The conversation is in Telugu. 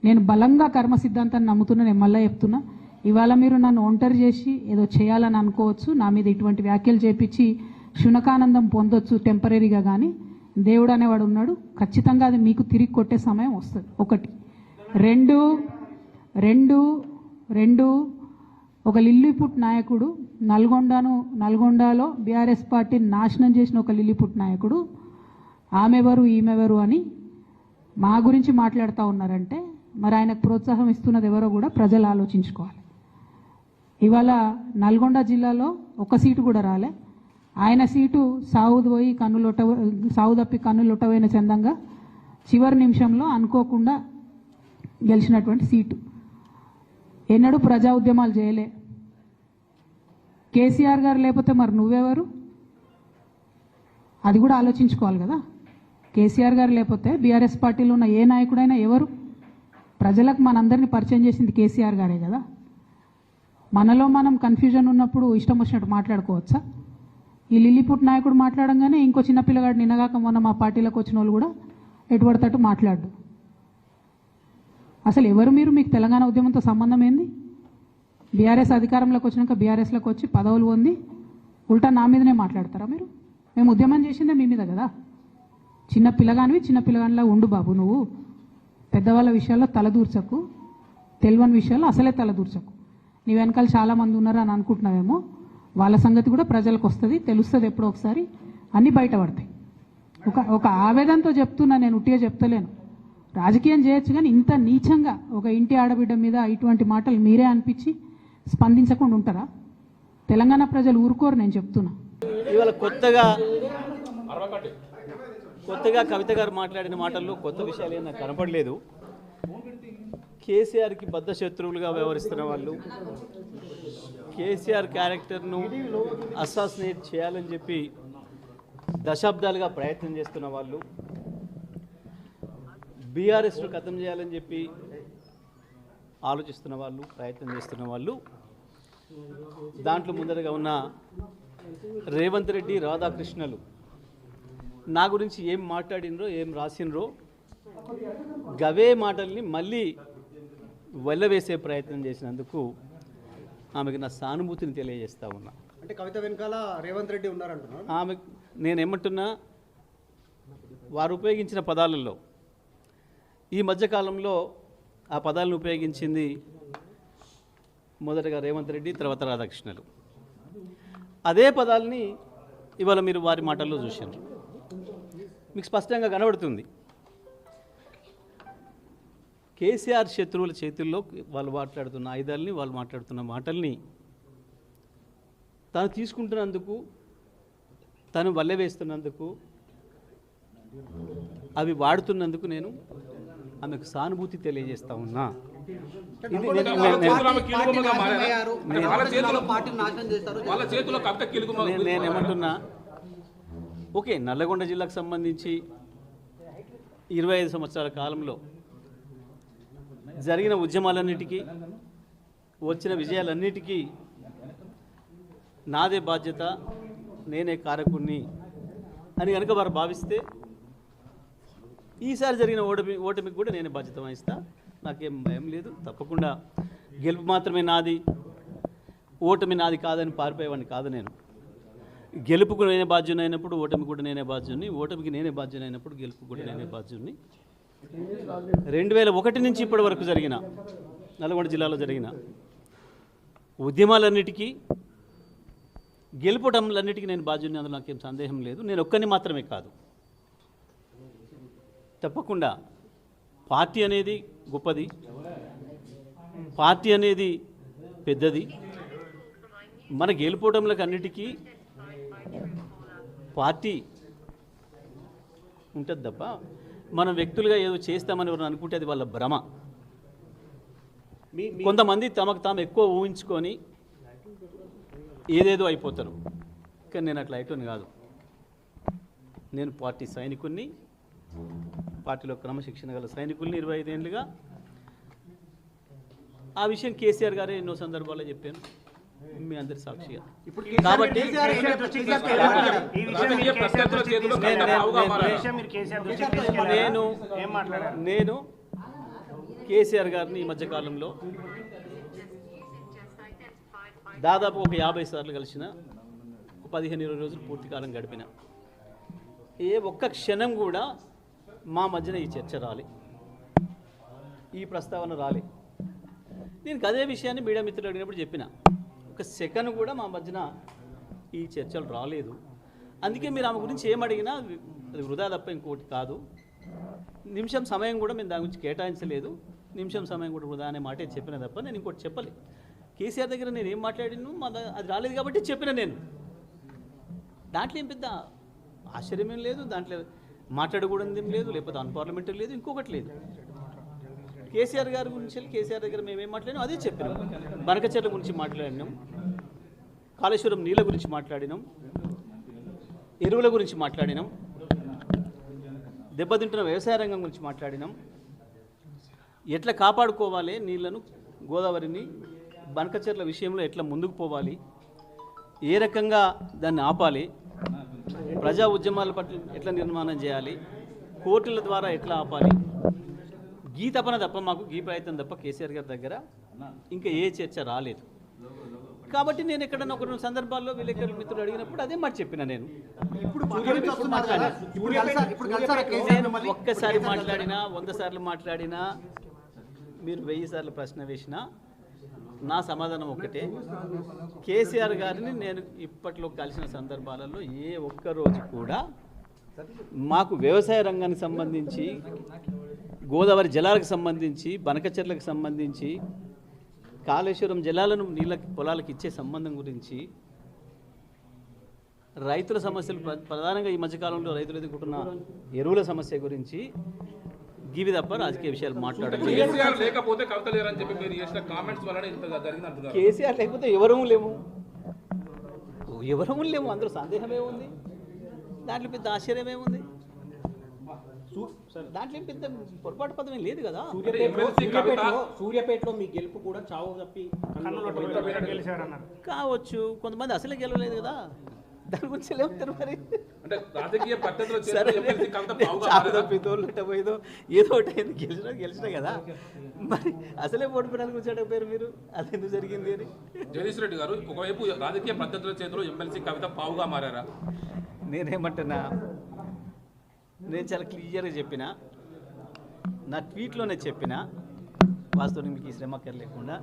నేను బలంగా కర్మ సిద్ధాంతాన్ని నమ్ముతున్నా. నేను మళ్ళీ చెప్తున్నా, ఇవాళ మీరు నన్ను ఒంటరి చేసి ఏదో చేయాలని అనుకోవచ్చు, నా మీద ఇటువంటి వ్యాఖ్యలు చేపించి శునకానందం పొందొచ్చు టెంపరీగా, కానీ దేవుడు అనేవాడు ఉన్నాడు. ఖచ్చితంగా అది మీకు తిరిగి కొట్టే సమయం వస్తుంది. ఒకటి. రెండు ఒక లిల్లీపుట్ నాయకుడు నల్గొండలో బీఆర్ఎస్ పార్టీని నాశనం చేసిన ఒక లిల్లీపుట్ నాయకుడు ఆమెవరు ఈమెవరు అని మా గురించి మాట్లాడుతూ ఉన్నారంటే మరి ఆయనకు ప్రోత్సాహం ఇస్తున్నది ఎవరో కూడా ప్రజలు ఆలోచించుకోవాలి. ఇవాళ నల్గొండ జిల్లాలో ఒక సీటు కూడా రాలే. ఆయన సీటు సాగు తప్పి కన్నులొట్టవైన చందంగా చివరి నిమిషంలో అనుకోకుండా గెలిచినటువంటి సీటు. ఎన్నడూ ప్రజా ఉద్యమాలు చేయలే. కేసీఆర్ గారు లేకపోతే మరి నువ్వెవరు? అది కూడా ఆలోచించుకోవాలి కదా. కేసీఆర్ గారు లేకపోతే బీఆర్ఎస్ పార్టీలో ఉన్న ఏ నాయకుడైనా ఎవరు? ప్రజలకు మనందరినీ పరిచయం చేసింది కేసీఆర్ గారే కదా. మనలో మనం కన్ఫ్యూజన్ ఉన్నప్పుడు ఇష్టం వచ్చినట్టు మాట్లాడుకోవచ్చా? ఈ లిల్లీపుట్ నాయకుడు మాట్లాడంగానే ఇంకో చిన్న పిల్లగాడు నిన్నగాక మొన్న మా పార్టీలోకి వచ్చిన వాళ్ళు కూడా ఎటుపడతట్టు మాట్లాడు. అసలు ఎవరు మీరు? మీకు తెలంగాణ ఉద్యమంతో సంబంధం ఏంది? బీఆర్ఎస్ అధికారంలోకి వచ్చినాక బీఆర్ఎస్లోకి వచ్చి పదవులు పొంది ఉల్టా నా మీదనే మాట్లాడతారా మీరు? మేము ఉద్యమం చేసిందే మీ మీద కదా. చిన్న పిల్లగానిలా ఉండు బాబు. నువ్వు పెద్దవాళ్ళ విషయాల్లో తలదూర్చకు, తెలియని విషయాల్లో అసలే తలదూర్చకు. నీ వెనకాల చాలామంది ఉన్నారు అని అనుకుంటున్నావేమో. వాళ్ళ సంగతి కూడా ప్రజలకు వస్తుంది, తెలుస్తుంది. ఎప్పుడో ఒకసారి అన్నీ బయటపడతాయి. ఒక ఆవేదనతో చెప్తున్నా, నేను ఉట్టిగా చెప్తలేను. రాజకీయం చేయొచ్చు, కానీ ఇంత నీచంగా ఒక ఇంటి ఆడబిడ్డ మీద ఇటువంటి మాటలు మీరే అనిపించి స్పందించకుండా ఉంటారా? తెలంగాణ ప్రజలు ఊరుకోరు. నేను చెప్తున్నా. ఇవాళ కొత్తగా కవిత గారు మాట్లాడిన మాటల్లో కొత్త విషయాలు ఏం నాకు కనపడలేదు. కేసీఆర్కి బద్ధ శత్రువులుగా వ్యవహరిస్తున్న వాళ్ళు, కేసీఆర్ క్యారెక్టర్ను అసాసినేట్ చేయాలని చెప్పి దశాబ్దాలుగా ప్రయత్నం చేస్తున్న వాళ్ళు, బీఆర్ఎస్ను ఖతం చేయాలని చెప్పి ఆలోచిస్తున్న వాళ్ళు, ప్రయత్నం చేస్తున్న వాళ్ళు, దాంట్లో ముందరగా ఉన్న రేవంత్ రెడ్డి, రాధాకృష్ణలు నా గురించి ఏం మాట్లాడినరో, ఏం రాసినరో గవే మాటల్ని మళ్ళీ వెళ్ళవేసే ప్రయత్నం చేసినందుకు ఆమెకు నా సానుభూతిని తెలియజేస్తా ఉన్నా. అంటే కవిత వెనకాల రేవంత్ రెడ్డి ఉన్నారంటున్నా. ఆమె నేనేమంటున్నా, వారు ఉపయోగించిన పదాలలో ఈ మధ్యకాలంలో ఆ పదాలను ఉపయోగించింది మొదటగా రేవంత్ రెడ్డి, తర్వాత రాధాకృష్ణలు. అదే పదాలని ఇవాళ మీరు వారి మాటల్లో చూశారు. మీకు స్పష్టంగా కనబడుతుంది కేసీఆర్ శత్రువుల చేతుల్లో వాళ్ళు మాట్లాడుతున్న ఆయుధాలని, వాళ్ళు మాట్లాడుతున్న మాటల్ని తను తీసుకుంటున్నందుకు, తను వల్లెవేస్తున్నందుకు, అవి వాడుతున్నందుకు నేను ఆమెకు సానుభూతి తెలియజేస్తా ఉన్నా. నేనేమంటున్నా, ఓకే, నల్లగొండ జిల్లాకు సంబంధించి 25 సంవత్సరాల కాలంలో జరిగిన ఉద్యమాలన్నిటికీ, వచ్చిన విజయాలన్నిటికీ నాదే బాధ్యత, నేనే కారకుణ్ణి అని కనుక వారు భావిస్తే ఈసారి జరిగిన ఓటమికి కూడా నేనే బాధ్యత వహిస్తా. నాకేం భయం లేదు. తప్పకుండా గెలుపు మాత్రమే నాది, ఓటమి నాది కాదని పారిపోయేవాడిని కాదు. నేను గెలుపుకు నేనే బాధ్యుని అయినప్పుడు ఓటమి కూడా నేనే బాధ్యుని, ఓటమికి నేనే బాధ్యుని అయినప్పుడు గెలుపు కూడా నేనే బాధ్యుని. 2001 నుంచి ఇప్పటి వరకు జరిగిన నల్గొండ జిల్లాలో జరిగిన ఉద్యమాలన్నిటికీ, గెలుపటంలన్నిటికీ నేను బాధ్యుని, అందులో నాకేం సందేహం లేదు. నేను ఒక్కరిని మాత్రమే కాదు. తప్పకుండా పార్టీ అనేది గొప్పది, పార్టీ అనేది పెద్దది. మన గెలుపోవటంలకు అన్నిటికీ పార్టీ ఉంటుంది తప్ప మనం వ్యక్తులుగా ఏదో చేస్తామని ఎవరు అనుకుంటే అది వాళ్ళ భ్రమ. కొంతమంది తమకు తాము ఎక్కువ ఊహించుకొని ఏదేదో అయిపోతారు. కానీ నేను అట్లా అయిపోను కాదు. నేను పార్టీ సైనికుడిని, పార్టీలో క్రమశిక్షణ గల సైనికుల్ని 25 ఏళ్ళుగా. ఆ విషయం కేసీఆర్ గారే ఎన్నో సందర్భాల్లో చెప్పాను, మీ అందరి సాక్షిగా. కాబట్టి నేను కేసీఆర్ గారిని ఈ మధ్యకాలంలో దాదాపు ఒక 50 సార్లు కలిసిన, 15-20 రోజులు పూర్తి కాలం గడిపిన. ఏ ఒక్క క్షణం కూడా మా మధ్యన ఈ చర్చ రాలి, ఈ ప్రస్తావన రాలి. నేను అదే విషయాన్ని మీడియా మిత్రులు అడిగినప్పుడు చెప్పిన, ఒక సెకండ్ కూడా మా మధ్యన ఈ చర్చలు రాలేదు. అందుకే మీరు ఆమె గురించి ఏమడిగినా అది వృధా తప్ప ఇంకోటి కాదు. నిమిషం సమయం కూడా మేము దాని గురించి కేటాయించలేదు. నిమిషం సమయం కూడా వృధా అనే మాటే చెప్పిన తప్ప నేను ఇంకోటి చెప్పలే. కేసీఆర్ దగ్గర నేను ఏం మాట్లాడిను అది రాలేదు కాబట్టి చెప్పిన. నేను దాంట్లో ఏం పెద్ద ఆశ్చర్యమేం లేదు, దాంట్లో మాట్లాడకూడదు ఏం లేదు, లేకపోతే అన్పార్లమెంటరీ లేదు, ఇంకొకటి లేదు. కేసీఆర్ గారి గురించి కేసీఆర్ దగ్గర మేమేం మాట్లాడినాం అదే చెప్పినాం. బనకచెర్ల గురించి మాట్లాడినాం, కాళేశ్వరం నీళ్ళ గురించి మాట్లాడినాం, ఎరువుల గురించి మాట్లాడినాం, దెబ్బతింటున్న వ్యవసాయ రంగం గురించి మాట్లాడినాం, ఎట్లా కాపాడుకోవాలి నీళ్లను, గోదావరిని, బనకచెర్ల విషయంలో ఎట్లా ముందుకు పోవాలి, ఏ రకంగా దాన్ని ఆపాలి, ప్రజా ఉద్యమాల పట్ల ఎట్లా నిర్మాణం చేయాలి, కోర్టుల ద్వారా ఎట్లా ఆపాలి, గీ తపన తప్ప మాకు గీ ప్రయత్నం తప్ప కేసీఆర్ గారి దగ్గర ఇంకా ఏ చర్చ రాలేదు. కాబట్టి నేను ఎక్కడన్నా ఒక 2 సందర్భాల్లో విలేకరుల మిత్రులు అడిగినప్పుడు అదే మాట చెప్పిన. నేను ఒక్కసారి మాట్లాడినా, 100 సార్లు మాట్లాడినా, మీరు 1000 సార్లు ప్రశ్న వేసినా నా సమాధానం ఒక్కటే. కేసీఆర్ గారిని నేను ఇప్పట్లో కలిసిన సందర్భాలలో ఏ ఒక్క రోజు కూడా మాకు వ్యవసాయ రంగానికి సంబంధించి, గోదావరి జలాలకు సంబంధించి, బనకచెర్లకు సంబంధించి, కాళేశ్వరం జలాలను నీళ్ళ పొలాలకు ఇచ్చే సంబంధం గురించి, రైతుల సమస్యలు, ప్రధానంగా ఈ మధ్యకాలంలో రైతులు ఎదుర్కొంటున్న ఎరువుల సమస్య గురించి గివి తప్ప రాజకీయ విషయాలు మాట్లాడలేదు. కేసీఆర్ లేకపోతే కవిత లేరని చెప్పి మీరు చేసిన కామెంట్స్ వలన ఇంత జరిగింది అంటున్నారు. కేసీఆర్ లేకపోతే ఎవరూ లేము, అందులో సందేహమే ఉంది, దాంట్లో పెద్ద ఆశ్చర్యమేముంది, దాంట్లో పెద్ద పొరపాటు పదం ఏం లేదు కదా. సూర్యాపేటలో మీ గెలుపు కూడా చావు తప్పి కావచ్చు, కొంతమంది అసలే గెలవలేదు కదా, దాని గురించి లేవుతారు మరి. అంటే రాజకీయ పద్ధతిలో పోయిందో ఏదో ఒకటి అయింది, గెలిచినా కదా, మరి అసలే ఓడిపోయిన గురించి అడగపోయారు మీరు, అది ఎందుకు జరిగింది అని. జగదీష్ రెడ్డి గారు ఒకవైపు రాజకీయ పద్ధతుల చేతిలో ఎమ్మెల్సీ కవిత పావుగా మారారా? నేనేమంటున్నా, నేను చాలా క్లియర్గా చెప్పిన, నా ట్వీట్లోనే చెప్పిన, వాస్తవానికి మీకు ఈ శ్రమ లేకుండా